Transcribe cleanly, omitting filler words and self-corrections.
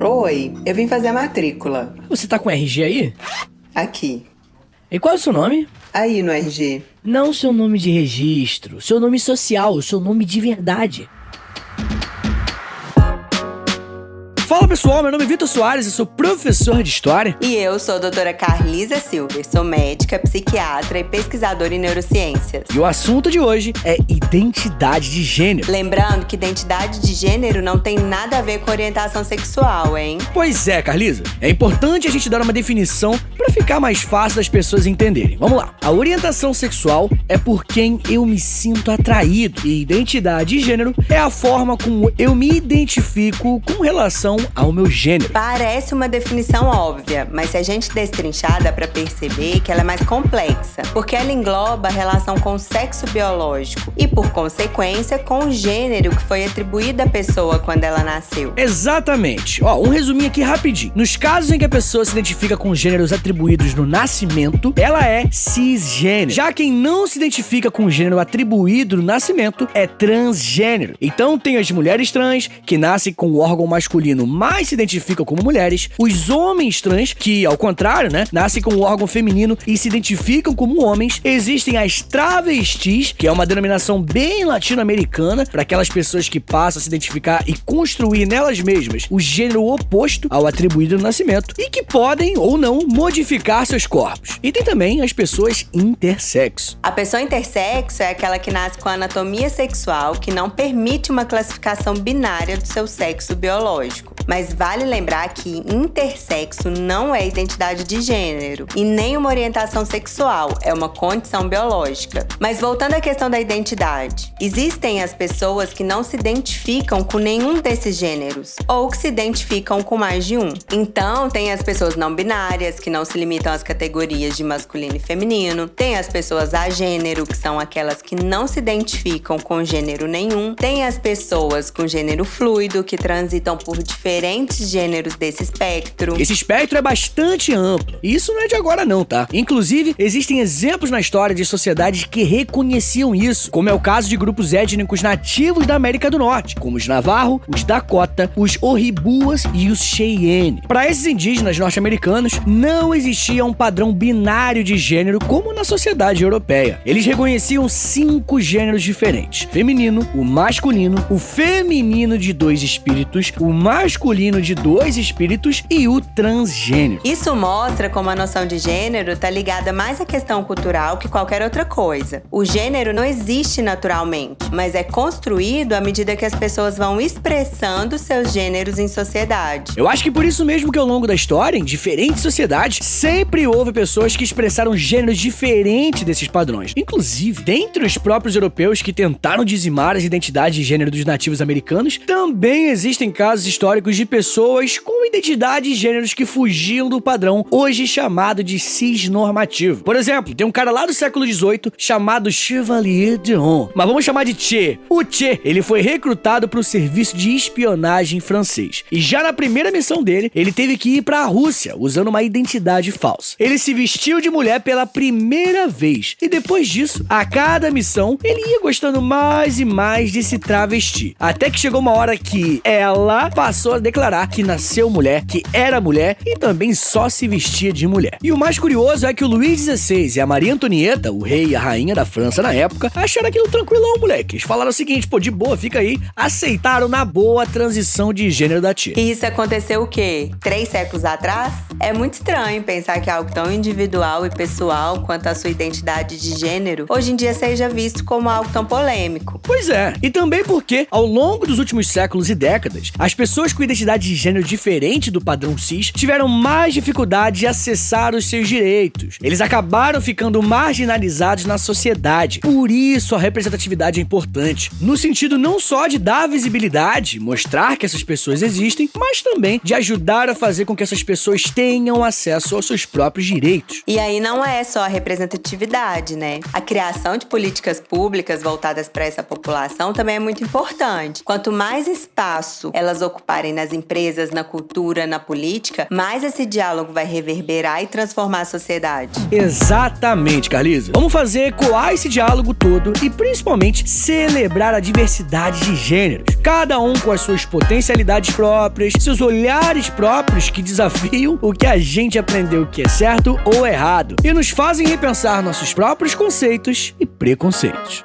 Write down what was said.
Oi, eu vim fazer a matrícula. Você tá com RG aí? Aqui. E qual é o seu nome? Aí no RG. Não seu nome de registro, seu nome social, seu nome de verdade. Fala pessoal, meu nome é Vitor Soares, eu sou professor de História. E eu sou a doutora Carlisa Silver, sou médica, psiquiatra e pesquisadora em neurociências. E o assunto de hoje é identidade de gênero. Lembrando que identidade de gênero não tem nada a ver com orientação sexual, hein? Pois é, Carlisa, é importante a gente dar uma definição para ficar mais fácil das pessoas entenderem. Vamos lá. A orientação sexual é por quem eu me sinto atraído. E identidade de gênero é a forma como eu me identifico com relação ao meu gênero. Parece uma definição óbvia, mas se a gente destrinchar dá pra perceber que ela é mais complexa, porque ela engloba a relação com o sexo biológico e, por consequência, com o gênero que foi atribuído à pessoa quando ela nasceu. Exatamente. Um resuminho aqui rapidinho. Nos casos em que a pessoa se identifica com gêneros atribuídos no nascimento, ela é cisgênero. Já quem não se identifica com o gênero atribuído no nascimento é transgênero. Então tem as mulheres trans, que nascem com o órgão masculino, mas se identificam como mulheres, os homens trans, que, ao contrário, nascem com o órgão feminino e se identificam como homens. Existem as travestis, que é uma denominação bem latino-americana para aquelas pessoas que passam a se identificar e construir nelas mesmas o gênero oposto ao atribuído no nascimento e que podem ou não modificar seus corpos. E tem também as pessoas intersexo. A pessoa intersexo é aquela que nasce com a anatomia sexual que não permite uma classificação binária do seu sexo biológico. Mas vale lembrar que intersexo não é identidade de gênero e nem uma orientação sexual, é uma condição biológica. Mas voltando à questão da identidade, existem as pessoas que não se identificam com nenhum desses gêneros ou que se identificam com mais de um. Então, tem as pessoas não binárias, que não se limitam às categorias de masculino e feminino, tem as pessoas agênero, que são aquelas que não se identificam com gênero nenhum, tem as pessoas com gênero fluido, que transitam por diferentes gêneros desse espectro. Esse espectro é bastante amplo, e isso não é de agora não, tá? Inclusive, existem exemplos na história de sociedades que reconheciam isso, como é o caso de grupos étnicos nativos da América do Norte, como os Navarro, os Dakota, os Ojibwas e os Cheyenne. Para esses indígenas norte-americanos, não existia um padrão binário de gênero como na sociedade europeia. Eles reconheciam 5 gêneros diferentes: feminino, o masculino, o feminino de 2 espíritos, o masculino de 2 espíritos e o transgênero. Isso mostra como a noção de gênero está ligada mais à questão cultural que qualquer outra coisa. O gênero não existe naturalmente, mas é construído à medida que as pessoas vão expressando seus gêneros em sociedade. Eu acho que por isso mesmo que ao longo da história, em diferentes sociedades, sempre houve pessoas que expressaram gêneros diferentes desses padrões. Inclusive, dentre os próprios europeus que tentaram dizimar as identidades de gênero dos nativos americanos, também existem casos históricos de pessoas com identidades e gêneros que fugiam do padrão, hoje chamado de cisnormativo. Por exemplo, tem um cara lá do século XVIII chamado Chevalier d'Eon, mas vamos chamar de Che. O Che, ele foi recrutado para o serviço de espionagem francês. E já na primeira missão dele, ele teve que ir para a Rússia, usando uma identidade falsa. Ele se vestiu de mulher pela primeira vez. E depois disso, a cada missão, ele ia gostando mais e mais de se travestir. Até que chegou uma hora que ela passou a declarar que nasceu mulher, que era mulher e também só se vestia de mulher. E o mais curioso é que o Luís XVI e a Maria Antonieta, o rei e a rainha da França na época, acharam aquilo tranquilão, moleque. Eles falaram o seguinte: de boa, fica aí. Aceitaram na boa a transição de gênero da tia. E isso aconteceu o quê? 3 séculos atrás? É muito estranho pensar que algo tão individual e pessoal quanto a sua identidade de gênero hoje em dia seja visto como algo tão polêmico. Pois é, e também porque, ao longo dos últimos séculos e décadas, as pessoas com identidade de gênero diferente do padrão cis tiveram mais dificuldade de acessar os seus direitos. Eles acabaram ficando marginalizados na sociedade. Por isso a representatividade é importante, no sentido não só de dar visibilidade, mostrar que essas pessoas existem, mas também de ajudar a fazer com que essas pessoas tenham acesso aos seus próprios direitos. E aí não é só a representatividade, né? A criação de políticas públicas voltadas para essa população também é muito importante. Quanto mais espaço elas ocuparem nas empresas, na cultura dura na política, mais esse diálogo vai reverberar e transformar a sociedade. Exatamente, Carlisa. Vamos fazer ecoar esse diálogo todo e principalmente celebrar a diversidade de gêneros. Cada um com as suas potencialidades próprias, seus olhares próprios que desafiam o que a gente aprendeu que é certo ou errado e nos fazem repensar nossos próprios conceitos e preconceitos.